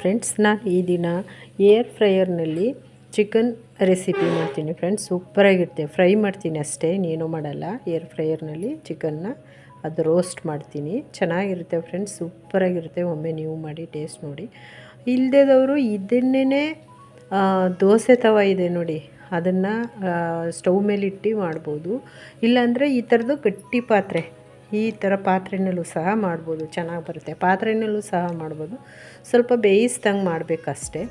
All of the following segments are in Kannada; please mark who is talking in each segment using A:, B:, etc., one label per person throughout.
A: ಫ್ರೆಂಡ್ಸ್, ನಾನು ಈ ದಿನ ಏರ್ ಫ್ರೈಯರ್ನಲ್ಲಿ ಚಿಕನ್ ರೆಸಿಪಿ ಮಾಡ್ತೀನಿ ಫ್ರೆಂಡ್ಸ್. ಸೂಪರಾಗಿರುತ್ತೆ. ಫ್ರೈ ಮಾಡ್ತೀನಿ ಅಷ್ಟೇ, ಇನ್ನೇನು ಮಾಡಲ್ಲ. ಏರ್ ಫ್ರೈಯರ್ನಲ್ಲಿ ಚಿಕನ್ನ ಅದು ರೋಸ್ಟ್ ಮಾಡ್ತೀನಿ. ಚೆನ್ನಾಗಿರುತ್ತೆ ಫ್ರೆಂಡ್ಸ್, ಸೂಪರಾಗಿರುತ್ತೆ. ಒಮ್ಮೆ ನೀವು ಮಾಡಿ ಟೇಸ್ಟ್ ನೋಡಿ. ಇಲ್ಲದೇದವರು ಇದನ್ನೇ ದೋಸೆ ತವ ಇದೆ ನೋಡಿ, ಅದನ್ನು ಸ್ಟವ್ ಮೇಲಿಟ್ಟು ಮಾಡ್ಬೋದು. ಇಲ್ಲಾಂದರೆ ಈ ಥರದ್ದು ಗಟ್ಟಿ ಪಾತ್ರೆ, ಈ ಥರ ಪಾತ್ರೆಯಲ್ಲೂ ಸಹ ಮಾಡ್ಬೋದು, ಚೆನ್ನಾಗಿ ಬರುತ್ತೆ. ಪಾತ್ರೆಯಲ್ಲೂ ಸಹ ಮಾಡ್ಬೋದು. ಸ್ವಲ್ಪ ಬೇಯಿಸ್ದಂಗೆ ಮಾಡಬೇಕಷ್ಟೆ,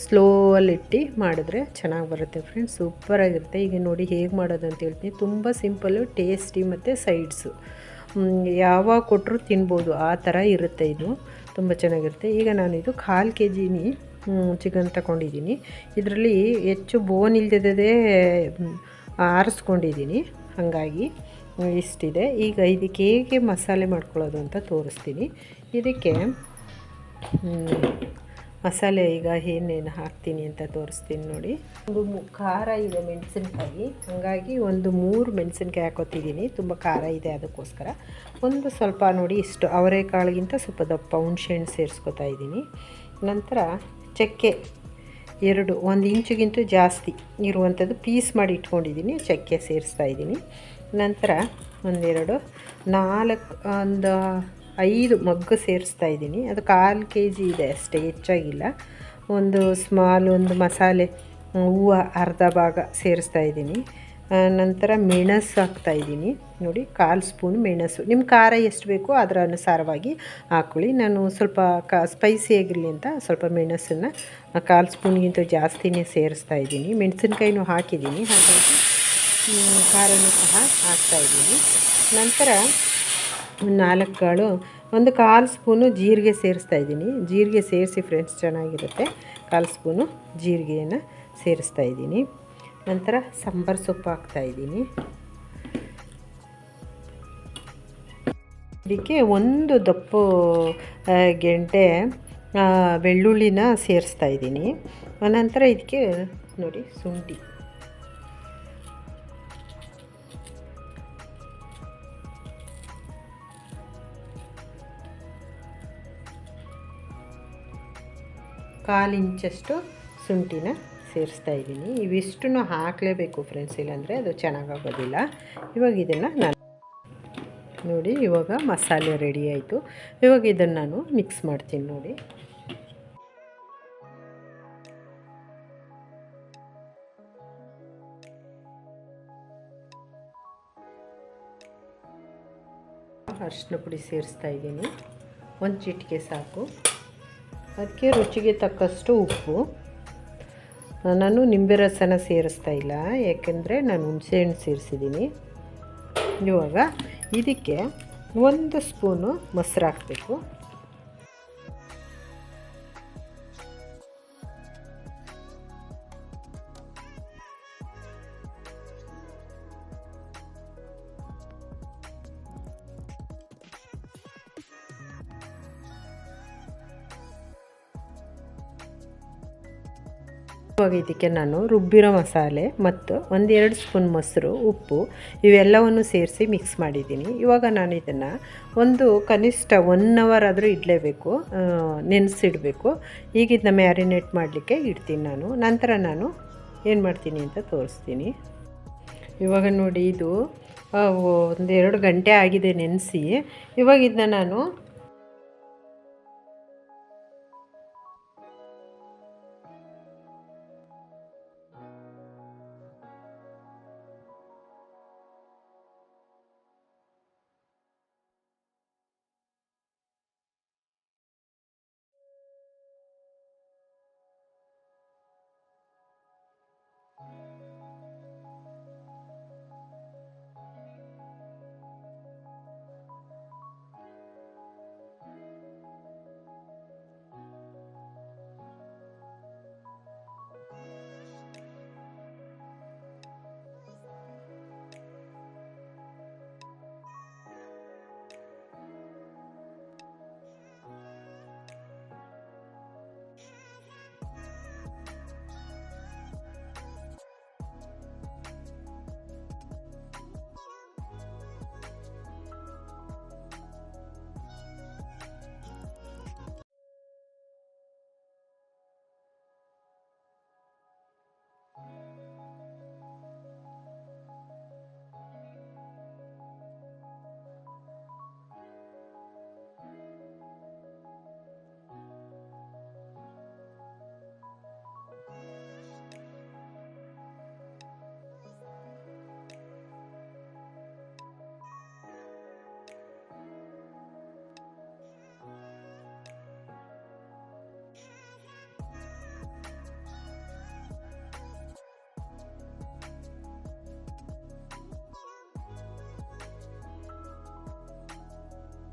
A: ಸ್ಲೋವಲ್ಲಿಟ್ಟು ಮಾಡಿದ್ರೆ ಚೆನ್ನಾಗಿ ಬರುತ್ತೆ ಫ್ರೆಂಡ್ಸ್, ಸೂಪರಾಗಿರುತ್ತೆ. ಈಗ ನೋಡಿ ಹೇಗೆ ಮಾಡೋದು ಅಂತ ಹೇಳ್ತೀನಿ. ತುಂಬ ಸಿಂಪಲ್ಲು, ಟೇಸ್ಟಿ ಮತ್ತು ಸೈಡ್ಸು ಯಾವಾಗ ಕೊಟ್ಟರು ತಿನ್ಬೋದು, ಆ ಥರ ಇರುತ್ತೆ. ಇದು ತುಂಬ ಚೆನ್ನಾಗಿರುತ್ತೆ. ಈಗ ನಾನು ಇದು 1/4 kg ಚಿಕನ್ ತಗೊಂಡಿದ್ದೀನಿ. ಇದರಲ್ಲಿ ಹೆಚ್ಚು ಬೋನ್ ಇಲ್ದಿದ್ದೇ ಆರಿಸ್ಕೊಂಡಿದ್ದೀನಿ, ಹಾಗಾಗಿ ಇಷ್ಟಿದೆ. ಈಗ ಇದಕ್ಕೆ ಹೇಗೆ ಮಸಾಲೆ ಮಾಡ್ಕೊಳ್ಳೋದು ಅಂತ ತೋರಿಸ್ತೀನಿ. ಇದಕ್ಕೆ ಮಸಾಲೆ ಈಗ ಏನೇನು ಹಾಕ್ತೀನಿ ಅಂತ ತೋರಿಸ್ತೀನಿ ನೋಡಿ. ಒಂದು ಖಾರ ಇದೆ, ಮೆಣಸಿನ್ಕಾಯಿ, ಹಾಗಾಗಿ ಒಂದು 3 ಮೆಣಸಿನ್ಕಾಯಿ ಹಾಕೋತಿದ್ದೀನಿ. ತುಂಬ ಖಾರ ಇದೆ, ಅದಕ್ಕೋಸ್ಕರ ಒಂದು ಸ್ವಲ್ಪ ನೋಡಿ ಇಷ್ಟು ಅವರೆಕಾಳಿಗಿಂತ ಸ್ವಲ್ಪ ದಪ್ಪ ಹುಣಸೆಹಣ್ಣು ಸೇರಿಸ್ಕೊತಾ ಇದ್ದೀನಿ. ನಂತರ ಚಕ್ಕೆ 1 ಇಂಚಿಗಿಂತ ಜಾಸ್ತಿ ಇರುವಂಥದ್ದು ಪೀಸ್ ಮಾಡಿ ಇಟ್ಕೊಂಡಿದ್ದೀನಿ, ಚಕ್ಕೆ ಸೇರಿಸ್ತಾ ಇದ್ದೀನಿ. ನಂತರ 1 5 ಮಗ್ಗು ಸೇರಿಸ್ತಾ ಇದ್ದೀನಿ. ಅದು 1/4 kg ಇದೆ ಅಷ್ಟೇ, ಹೆಚ್ಚಾಗಿಲ್ಲ. ಒಂದು ಮಸಾಲೆ ಹೂವು ಅರ್ಧ ಭಾಗ ಸೇರಿಸ್ತಾ ಇದ್ದೀನಿ. ನಂತರ ಮೆಣಸು ಹಾಕ್ತಾಯಿದ್ದೀನಿ ನೋಡಿ, 1/4 ಸ್ಪೂನ್ ಮೆಣಸು. ನಿಮ್ಮ ಖಾರ ಎಷ್ಟು ಬೇಕೋ ಅದರ ಅನುಸಾರವಾಗಿ ಹಾಕ್ಕೊಳ್ಳಿ. ನಾನು ಸ್ವಲ್ಪ ಸ್ಪೈಸಿ ಆಗಿರಲಿ ಅಂತ ಸ್ವಲ್ಪ ಮೆಣಸನ್ನು 1/4 ಸ್ಪೂನ್ಗಿಂತ ಜಾಸ್ತಿನೇ ಸೇರಿಸ್ತಾ ಇದ್ದೀನಿ. ಮೆಣಸಿನ್ಕಾಯಿನೂ ಹಾಕಿದ್ದೀನಿ, ಹಾಗಾಗಿ ಖಾರನೂ ಸಹ ಹಾಕ್ತಾಯಿದ್ದೀನಿ. ನಂತರ 4 ಕಾಳು, 1/4 ಸ್ಪೂನು ಜೀರಿಗೆ ಸೇರಿಸ್ತಾ ಇದ್ದೀನಿ. ಜೀರಿಗೆ ಸೇರಿಸಿ ಫ್ರೆಂಡ್ಸ್, ಚೆನ್ನಾಗಿರುತ್ತೆ. 1/4 ಸ್ಪೂನು ಜೀರಿಗೆಯನ್ನು ಸೇರಿಸ್ತಾ ಇದ್ದೀನಿ. ನಂತರ ಸಾಂಬಾರು ಸೊಪ್ಪು ಹಾಕ್ತಾಯಿದ್ದೀನಿ. ಇದಕ್ಕೆ 1 ದಪ್ಪ ಗೆಂಟೆ ಬೆಳ್ಳುಳ್ಳಿನ ಸೇರಿಸ್ತಾ ಇದ್ದೀನಿ. ನಂತರ ಇದಕ್ಕೆ ನೋಡಿ ಶುಂಠಿ, ಕಾಲು ಇಂಚಷ್ಟು ಶುಂಠಿನ ಸೇರಿಸ್ತಾ ಇದ್ದೀನಿ. ಇವಿಷ್ಟನ್ನು ಹಾಕಲೇಬೇಕು ಫ್ರೆಂಡ್ಸ್, ಇಲ್ಲಾಂದರೆ ಅದು ಚೆನ್ನಾಗಾಗೋದಿಲ್ಲ. ಇವಾಗ ಇದನ್ನು ನಾನು ನೋಡಿ, ಇವಾಗ ಮಸಾಲೆ ರೆಡಿ ಆಯಿತು. ಇವಾಗ ಇದನ್ನು ನಾನು ಮಿಕ್ಸ್ ಮಾಡ್ತೀನಿ ನೋಡಿ. ಅರಿಶಿನ ಪುಡಿ ಸೇರಿಸ್ತಾ ಇದ್ದೀನಿ, 1 ಚಿಟಿಕೆ ಸಾಕು. ಅದಕ್ಕೆ ರುಚಿಗೆ ತಕ್ಕಷ್ಟು ಉಪ್ಪು. ನಾನು ನಿಂಬೆ ರಸನ ಸೇರಿಸ್ತಾ ಇಲ್ಲ, ಯಾಕೆಂದರೆ ನಾನು ಹುಣಸೆಹಣ್ಣು ಸೇರಿಸಿದ್ದೀನಿ. ಇವಾಗ ಇದಕ್ಕೆ 1 ಸ್ಪೂನು ಮೊಸರು ಹಾಕಬೇಕು. ಇವಾಗ ಇದಕ್ಕೆ ನಾನು ರುಬ್ಬಿರೋ ಮಸಾಲೆ ಮತ್ತು 1-2 ಸ್ಪೂನ್ ಮೊಸರು, ಉಪ್ಪು ಇವೆಲ್ಲವನ್ನು ಸೇರಿಸಿ ಮಿಕ್ಸ್ ಮಾಡಿದ್ದೀನಿ. ಇವಾಗ ನಾನು ಇದನ್ನು ಕನಿಷ್ಠ 1 ಅವರ್ ಆದರೂ ಇಡಲೇಬೇಕು, ನೆನೆಸಿಡಬೇಕು. ಈಗ ಇದನ್ನ ಮ್ಯಾರಿನೇಟ್ ಮಾಡಲಿಕ್ಕೆ ಇಡ್ತೀನಿ ನಾನು. ನಂತರ ನಾನು ಏನು ಮಾಡ್ತೀನಿ ಅಂತ ತೋರಿಸ್ತೀನಿ. ಇವಾಗ ನೋಡಿ, ಇದು 1-2 ಗಂಟೆ ಆಗಿದೆ ನೆನೆಸಿ. ಇವಾಗ ಇದನ್ನ ನಾನು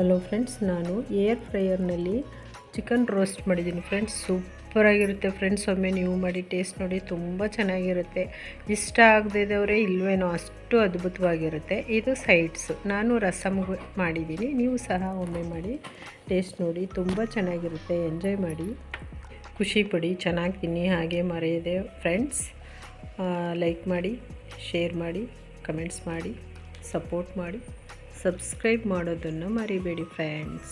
A: ಹಲೋ ಫ್ರೆಂಡ್ಸ್, ನಾನು ಏರ್ ಫ್ರೈಯರ್ನಲ್ಲಿ ಚಿಕನ್ ರೋಸ್ಟ್ ಮಾಡಿದ್ದೀನಿ ಫ್ರೆಂಡ್ಸ್. ಸೂಪರಾಗಿರುತ್ತೆ ಫ್ರೆಂಡ್ಸ್. ಒಮ್ಮೆ ನೀವು ಮಾಡಿ ಟೇಸ್ಟ್ ನೋಡಿ, ತುಂಬ ಚೆನ್ನಾಗಿರುತ್ತೆ. ಇಷ್ಟ ಆಗದಿದ್ದವರೇ ಇಲ್ವೇನೋ, ಅಷ್ಟು ಅದ್ಭುತವಾಗಿರುತ್ತೆ. ಇದು ಸೈಡ್ಸು. ನಾನು ರಸಮ್ ಮಾಡಿದ್ದೀನಿ, ನೀವು ಸಹ ಒಮ್ಮೆ ಮಾಡಿ ಟೇಸ್ಟ್ ನೋಡಿ, ತುಂಬ ಚೆನ್ನಾಗಿರುತ್ತೆ. ಎಂಜಾಯ್ ಮಾಡಿ, ಖುಷಿ ಪಡಿ, ಚೆನ್ನಾಗಿ ತಿನ್ನಿ. ಹಾಗೆ ಮರೆಯದೆ ಫ್ರೆಂಡ್ಸ್ ಲೈಕ್ ಮಾಡಿ, ಶೇರ್ ಮಾಡಿ, ಕಮೆಂಟ್ಸ್ ಮಾಡಿ, ಸಪೋರ್ಟ್ ಮಾಡಿ, ಸಬ್ಸ್ಕ್ರೈಬ್ ಮಾಡೋದನ್ನು ಮರಿಬೇಡಿ ಫ್ರೆಂಡ್ಸ್.